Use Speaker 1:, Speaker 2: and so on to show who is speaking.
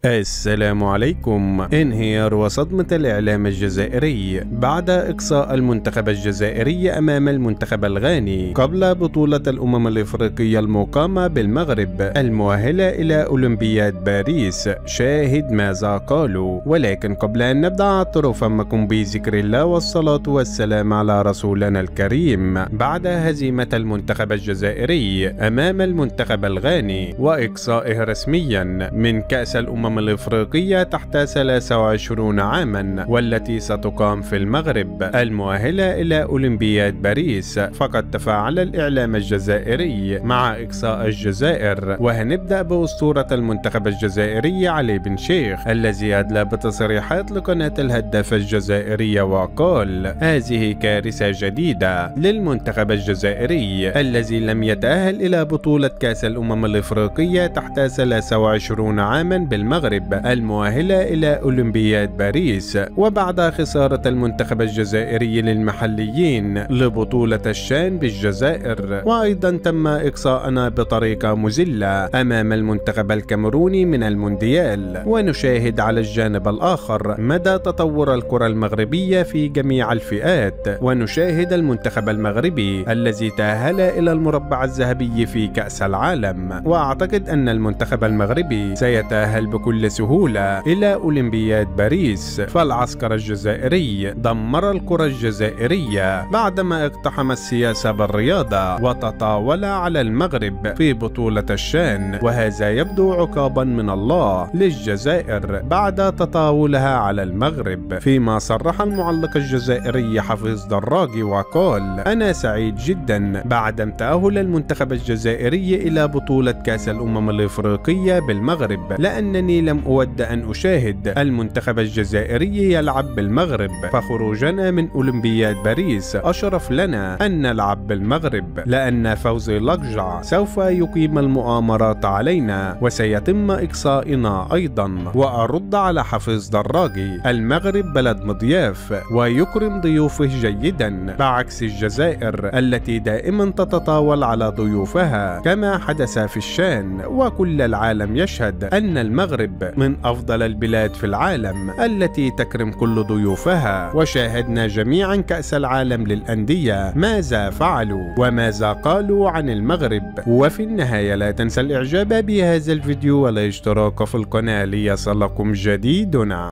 Speaker 1: السلام عليكم. انهيار وصدمة الإعلام الجزائري بعد إقصاء المنتخب الجزائري أمام المنتخب الغاني قبل بطولة الأمم الإفريقية المقامة بالمغرب المؤهلة إلى أولمبياد باريس. شاهد ماذا قالوا. ولكن قبل أن نبدأ عطروا فمكم بذكر الله والصلاة والسلام على رسولنا الكريم. بعد هزيمة المنتخب الجزائري أمام المنتخب الغاني وإقصائه رسميا من كأس الأمم الإفريقية تحت 23 عاما والتي ستقام في المغرب المؤهلة إلى أولمبياد باريس، فقد تفاعل الإعلام الجزائري مع إقصاء الجزائر. وهنبدأ بأسطورة المنتخب الجزائري علي بن شيخ الذي أدلى بتصريحات لقناة الهداف الجزائرية وقال: هذه كارثة جديدة للمنتخب الجزائري الذي لم يتأهل إلى بطولة كأس الأمم الإفريقية تحت 23 عاما بالمغرب المؤهلة إلى أولمبياد باريس. وبعد خسارة المنتخب الجزائري للمحليين لبطولة الشان بالجزائر، وأيضا تم إقصاءنا بطريقة مذلة أمام المنتخب الكاميروني من المونديال. ونشاهد على الجانب الآخر مدى تطور الكرة المغربية في جميع الفئات، ونشاهد المنتخب المغربي الذي تأهل إلى المربع الذهبي في كأس العالم. وأعتقد أن المنتخب المغربي سيتأهل بكل سهولة إلى أولمبياد باريس. فالعسكر الجزائري دمر الكرة الجزائرية بعدما اقتحم السياسة بالرياضة وتطاول على المغرب في بطولة الشان، وهذا يبدو عقابا من الله للجزائر بعد تطاولها على المغرب. فيما صرح المعلق الجزائري حفيظ دراجي وقال: أنا سعيد جدا بعدم تأهل المنتخب الجزائري إلى بطولة كأس الأمم الإفريقية بالمغرب، لأنني لم أود أن أشاهد المنتخب الجزائري يلعب بالمغرب، فخروجنا من أولمبياد باريس أشرف لنا أن نلعب بالمغرب، لأن فوزي لقجع سوف يقيم المؤامرات علينا وسيتم إقصائنا أيضا. وأرد على حفيظ دراجي: المغرب بلد مضياف ويكرم ضيوفه جيدا، بعكس الجزائر التي دائما تتطاول على ضيوفها كما حدث في الشان. وكل العالم يشهد أن المغرب من أفضل البلاد في العالم التي تكرم كل ضيوفها. وشاهدنا جميعا كأس العالم للأندية ماذا فعلوا وماذا قالوا عن المغرب. وفي النهاية لا تنسى الإعجاب بهذا الفيديو والاشتراك في القناة ليصلكم جديدنا.